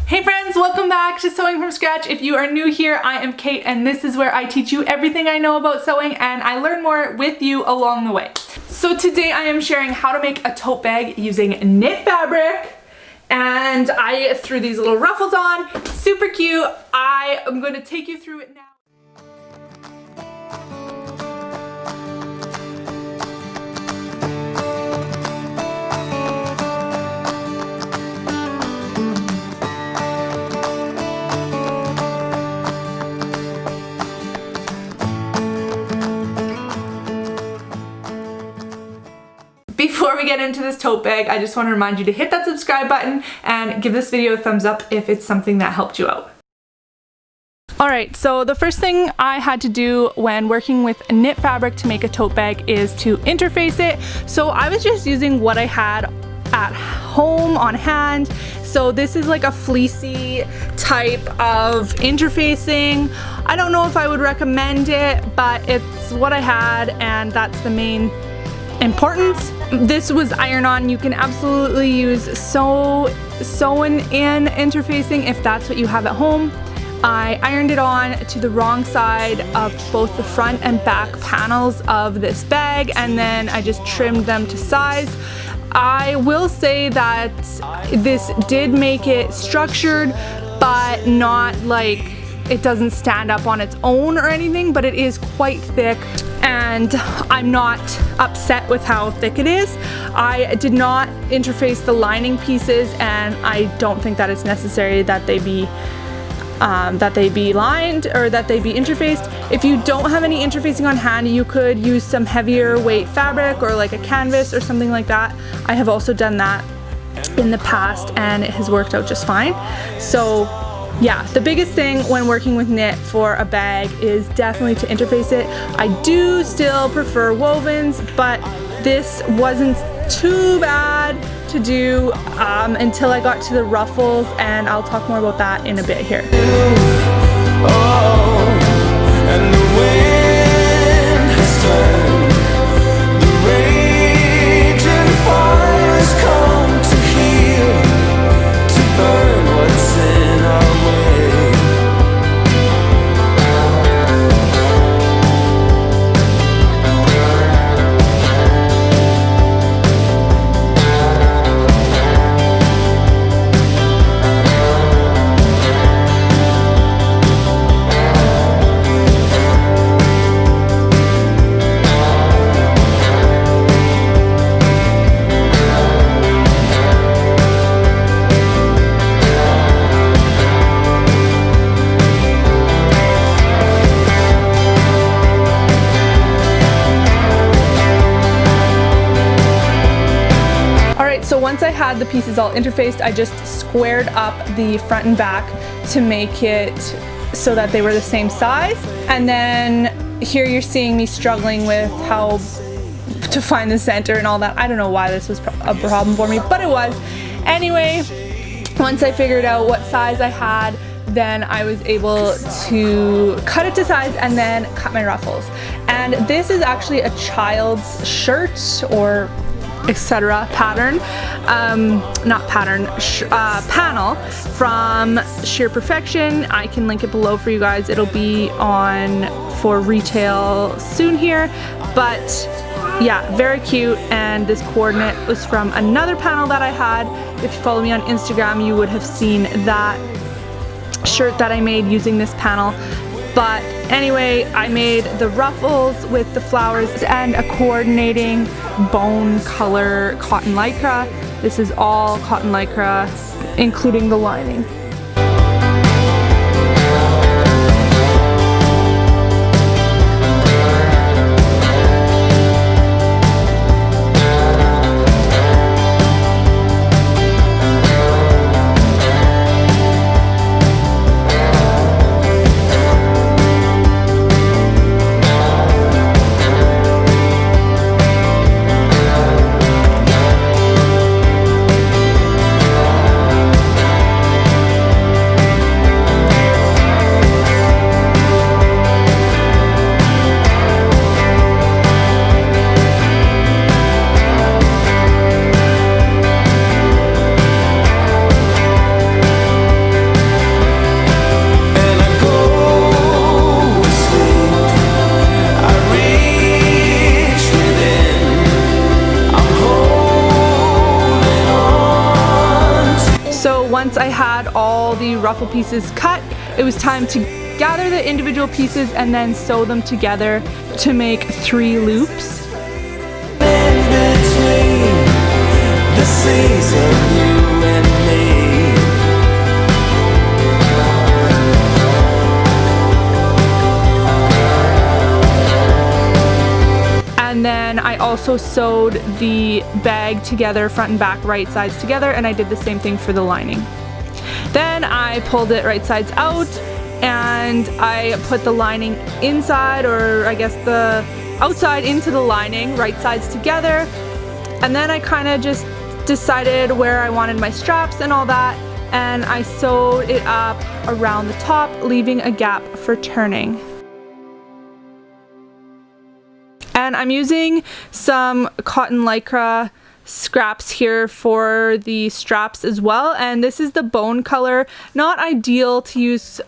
Hey friends, welcome back to Sewing from Scratch. If you are new here, I am Kate and this is where I teach you everything I know about sewing and I learn more with you along the way. So today I am sharing how to make a tote bag using knit fabric, and I threw these little ruffles on. Super cute. I am going to take you through it now. Before we get into this tote bag, I just want to remind you to hit that subscribe button and give this video a thumbs up if it's something that helped you out. Alright, so the first thing I had to do when working with knit fabric to make a tote bag is to interface it. So I was just using what I had at home on hand. So this is like a fleecy type of interfacing. I don't know if I would recommend it, but it's what I had and that's the main importance. This was iron-on. You can absolutely use sew-in interfacing if that's what you have at home. I ironed it on to the wrong side of both the front and back panels of this bag, and then I just trimmed them to size. I will say that this did make it structured, but not like it doesn't stand up on its own or anything, but it is quite thick and I'm not upset with how thick it is. I did not interface the lining pieces and I don't think that it's necessary that they be lined or that they be interfaced. If you don't have any interfacing on hand, you could use some heavier weight fabric or like a canvas or something like that. I have also done that in the past and it has worked out just fine. So yeah, the biggest thing when working with knit for a bag is definitely to interface it. I do still prefer wovens, but this wasn't too bad to do until I got to the ruffles, and I'll talk more about that in a bit here. And the wind has turned, the raging fires come to heal, to burn what's in our way. So once I had the pieces all interfaced, I just squared up the front and back to make it so that they were the same size. And then here you're seeing me struggling with how to find the center and all that. I don't know why this was a problem for me, but it was. Anyway, once I figured out what size I had, then I was able to cut it to size and then cut my ruffles. And this is actually a child's shirt or etc. pattern, panel from Sheer Perfection. I can link it below for you guys. It'll be on for retail soon here, but yeah, very cute. And this coordinate was from another panel that I had. If you follow me on Instagram, you would have seen that shirt that I made using this panel. But anyway, I made the ruffles with the flowers and a coordinating bone color cotton lycra. This is all cotton lycra, including the lining. I had all the ruffle pieces cut, it was time to gather the individual pieces and then sew them together to make 3 loops. And then I also sewed the bag together, front and back, right sides together, and I did the same thing for the lining. Then I pulled it right sides out and I put the lining inside, or I guess the outside into the lining, right sides together. And then I kind of just decided where I wanted my straps and all that, and I sewed it up around the top, leaving a gap for turning. And I'm using some cotton lycra scraps here for the straps as well, and this is the bone color. Not ideal to use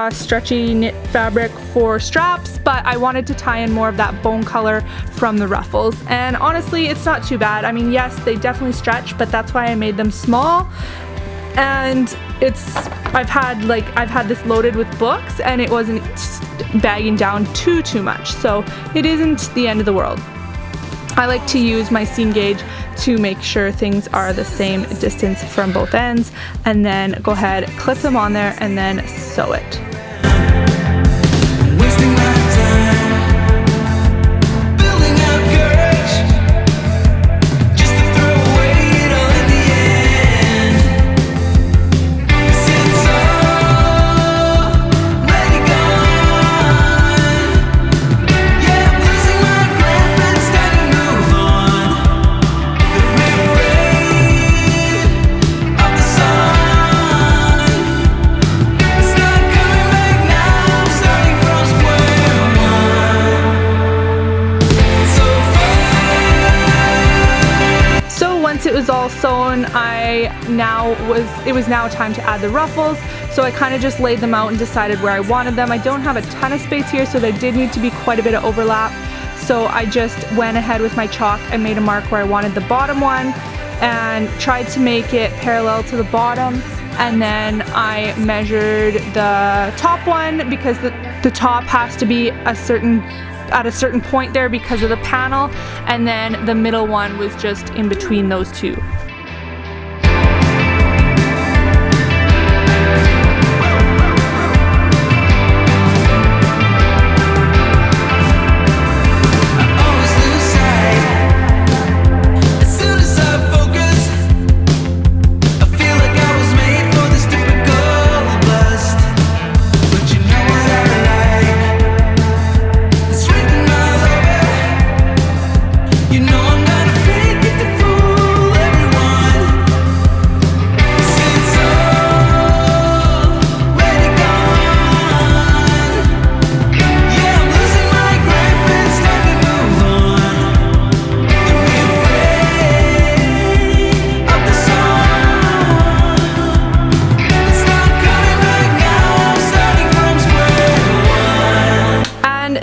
stretchy knit fabric for straps, but I wanted to tie in more of that bone color from the ruffles, and honestly it's not too bad. I mean, yes, they definitely stretch, but that's why I made them small. And I've had this loaded with books and it wasn't bagging down too much, so it isn't the end of the world. I like to use my seam gauge to make sure things are the same distance from both ends, and then go ahead, clip them on there, and then sew it. It was all sewn, it was now time to add the ruffles, so I kind of just laid them out and decided where I wanted them. I don't have a ton of space here, so there did need to be quite a bit of overlap, so I just went ahead with my chalk and made a mark where I wanted the bottom one and tried to make it parallel to the bottom, and then I measured the top one because the top has to be at a certain point there because of the panel, and then the middle one was just in between those two.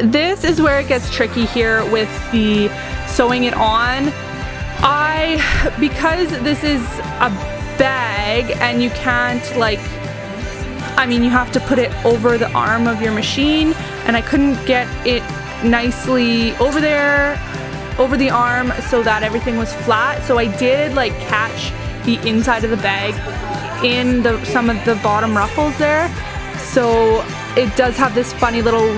This is where it gets tricky here with the sewing it on. Because this is a bag and you can't you have to put it over the arm of your machine, and I couldn't get it nicely over there, over the arm, so that everything was flat. So I did catch the inside of the bag in some of the bottom ruffles there. So it does have this funny little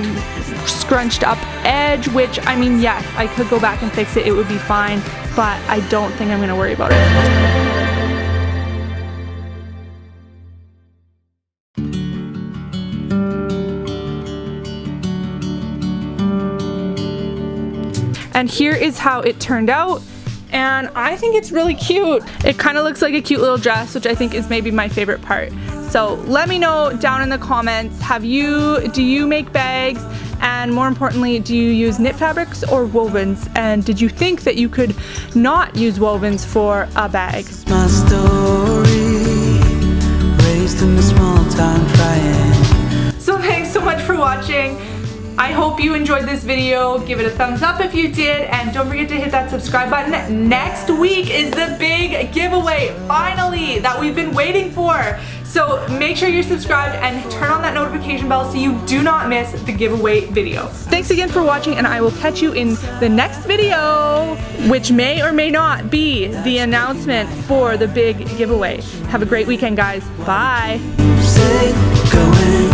scrunched up edge, which, I mean, yes, I could go back and fix it, it would be fine, but I don't think I'm going to worry about it. And here is how it turned out, and I think it's really cute. It kind of looks like a cute little dress, which I think is maybe my favorite part. So let me know down in the comments, do you make bags? And more importantly, do you use knit fabrics or wovens? And did you think that you could not use wovens for a bag? My story, raised in a small town crying. So thanks so much for watching. I hope you enjoyed this video. Give it a thumbs up if you did, and don't forget to hit that subscribe button. Next week is the big giveaway, finally, that we've been waiting for. So make sure you're subscribed and turn on that notification bell so you do not miss the giveaway video. Thanks again for watching, and I will catch you in the next video, which may or may not be the announcement for the big giveaway. Have a great weekend, guys. Bye. Say, going